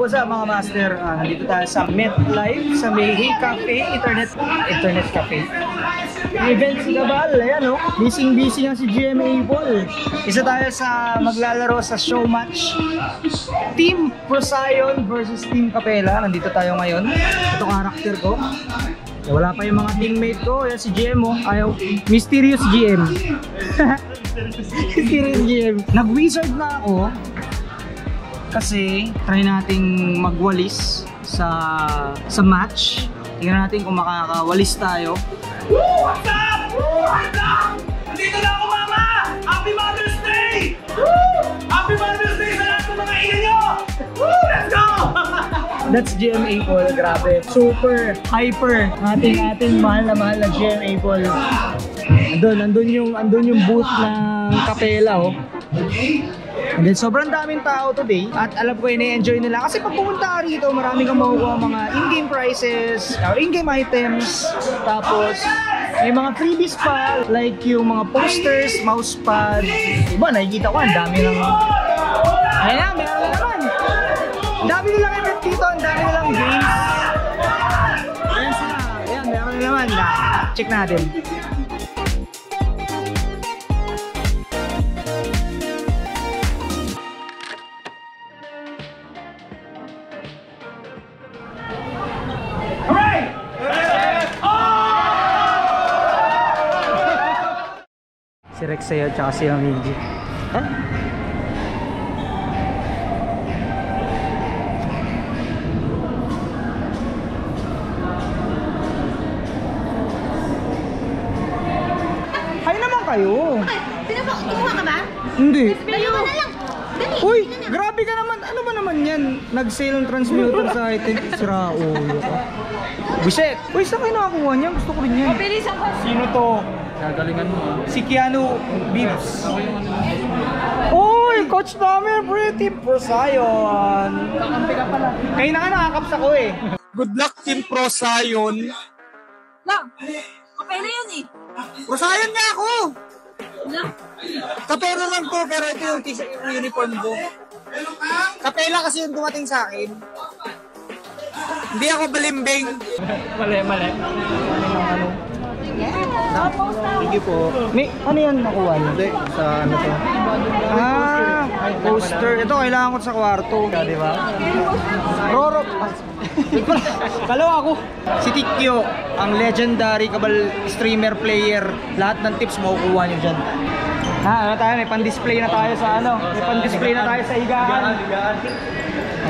what's up mga master? Nandito tayo sa MetLife, sa may Hey Cafe, Internet Cafe. Events Gabal, ayan o. Busy nga si GMA Paul. Isa tayo sa maglalaro sa show match. Team Procyon versus Team Capella. Nandito tayo ngayon. Ito karakter ko. Wala pa yung mga teammate ko. Ayan si GM o. Ayaw. Mysterious GM. Mysterious GM. Nag-wizard na ako. Kasi try nating magwalis sa match. Tingnan natin kung makakawalis tayo. What's up? What's up? Nandito na ako, Mama! Happy Mother's Day! Happy Mother's Day sa lahat ng mga ina nyo! Let's go! That's GMA Paul, grabe. Super hyper. Ating mahal na GMA Paul. Andun yung booth ng Capella oh. And then sobrang daming tao today at alam ko ini-enjoy nila kasi pag pumunta ka rito marami kang makukuha mga in-game prizes, in-game items, tapos may mga freebies pa like yung mga posters, mousepad. Diba nakikita ko ang dami ng ayan, meron na naman. Ang dami nilang event dito, ang dami nilang games. Ayan sila, ayan meron na naman. Check natin. Si Rex sa'yo at saka si Amigi. Ha? Hay naman kayo! Kumuha ka ba? Hindi. Dalawa na lang! Dali! Uy! Grabe ka naman! Ano ba naman yan? Nag-sale ng transmuter sa item. Sira ulo ka. Buset! Uy, saan kayo nakakuha niyan? Gusto ko rin yan. Mabilisan ko! Sino to? Gagalingan mo ah. Si Keanu Reeves. Uy! Coach namin! Team Procyon! Kakampi ka pala. Kayo na nga nakakaps ako eh. Good luck, Team Procyon. Lang! Okay na yun eh! Procyon nga ako! Lang! Kapela lang to, pero ito yung uniform ko. Kapela kasi yung dumating sa akin. Hindi ako balimbing. Mali. Sige po. May, ano yan nakuha niyo? Hindi, sa ano to? Poster. Ito, kailangan ko sa kwarto. Di ba? Roro. Kalaw ako. Si Tikyo, ang legendary kabal streamer player. Lahat ng tips makukuha niyo dyan. Ano tayo? May pan-display na tayo sa ano? May pan-display na tayo sa higaan.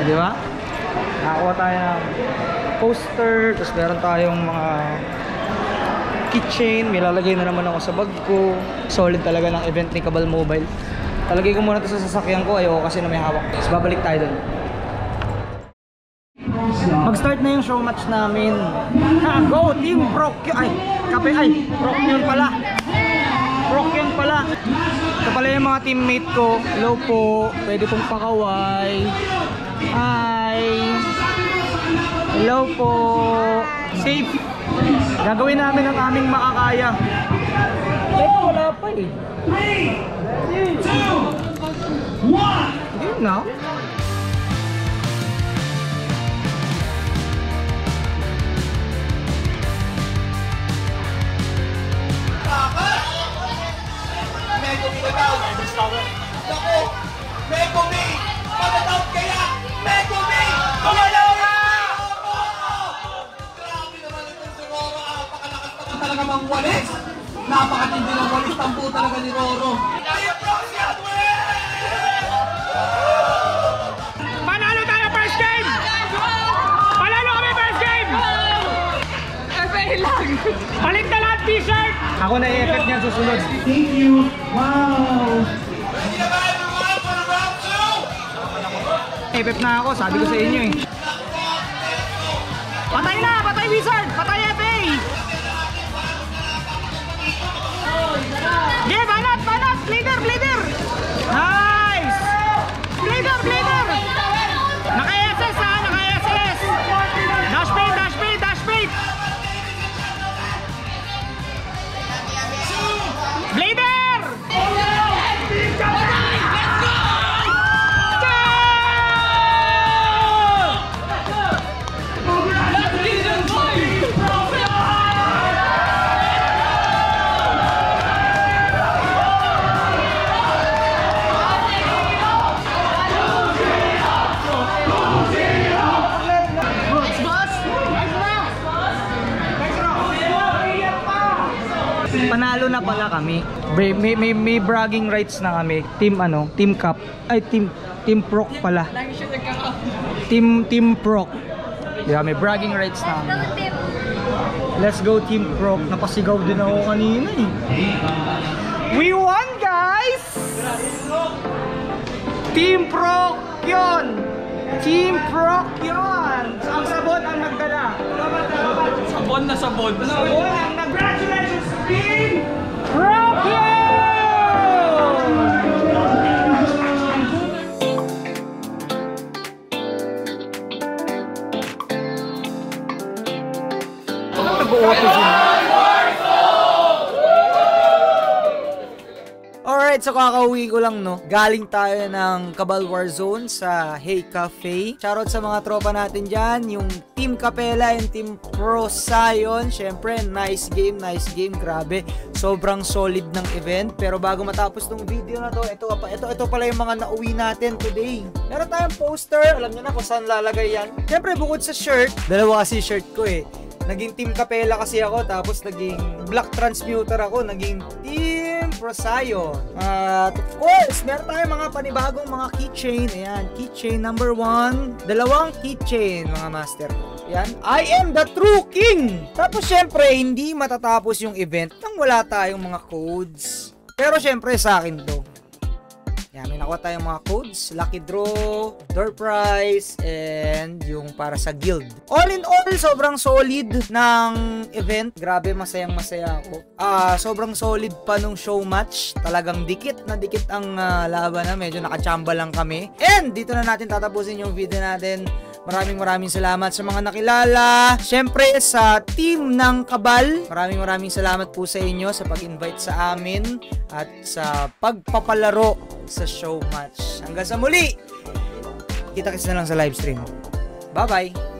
Di ba? Nakakuha tayo ng poster. Tapos meron tayong mga keychain, may lalagay na naman ako sa bag ko. Solid talaga ng event ni Kabal Mobile. Talagay ko muna ito sa sasakyan ko, ayoko kasi na may hawak. Tapos babalik tayo doon. Mag-start na yung show match namin. Go Team Procyon! Ay, Cafe, ay, Procyon pala. Procyon pala. Ito pala yung mga teammate ko. Hello po, pwede pong pakaway. Hi! Hello po! Safe! Gagawin namin ang aming makakaya. Teka, wala pa eh. 3, 2, 1! Hindi na. Megumi! Pag-out kaya! Megumi! Kumalaw na! Grabe naman itong si Roro. Napakalakas pa talaga mang walis. Napakatindi ng walis. Tampo talaga ni Roro. Panalo tayo first game! Panalo kami first game! FA lang! Palit na lahat t-shirt! Ako na i-effect niyan susunod. Thank you! Wow! Ready na ba everyone for round 2? Effect na ako, sabi ko sa inyo eh. Patay na! Patay Wizard! Patay FA! Game! Banat! Banat! Leader! Leader! Nice! Leader! Leader! Naka-SS ha! Naka-SS! Dash paint! Dash paint! Dash paint! Blader! Let's go! Panalo na pala kami. May bragging rights na kami. Team Cup. Ay, Team Proc pala. Team Proc. Yeah, may bragging rights na kami. Let's go Team Proc. Napasigaw din ako kanina eh. We won, guys! Team Proc yun! Team Proc yun! Ang sabon ang nagdala. Sabon na sabon. Sabon ang congratulations, Team Proc yun! Nag-o-auto sila. Alright, so kakauwi ko lang, no? Galing tayo ng Cabal Warzone sa Hey Cafe. Shoutout sa mga tropa natin dyan, yung Team Capella and Team Pro Sion. Syempre, nice game, grabe. Sobrang solid ng event. Pero bago matapos tong video na to, ito pala yung mga nauwi natin today. Meron tayong poster, alam nyo na kung saan lalagay yan. Syempre, bukod sa shirt, dalawa kasi shirt ko eh. Naging Team Capella kasi ako, tapos naging Black Transmuter ako, naging Team Prosayo. At of course, meron tayong mga panibagong mga keychain. Ayan, keychain number 1. Dalawang keychain, mga master. Ayan, I am the true king! Tapos syempre, hindi matatapos yung event nang wala tayong mga codes. Pero syempre, sa akin to. Yan, may nakuha tayong mga codes, lucky draw, door prize, and yung para sa guild. All in all, sobrang solid ng event. Grabe, masayang-masaya ako. Sobrang solid pa nung show match. Talagang dikit na dikit ang laban na. Medyo nakachamba lang kami. And dito na natin tatapusin yung video natin. Maraming salamat sa mga nakilala. Syempre sa team ng Cabal, maraming salamat po sa inyo sa pag-invite sa amin at sa pagpapalaro sa show match. Hanggang sa muli, kita-kits na lang sa live stream. Bye-bye!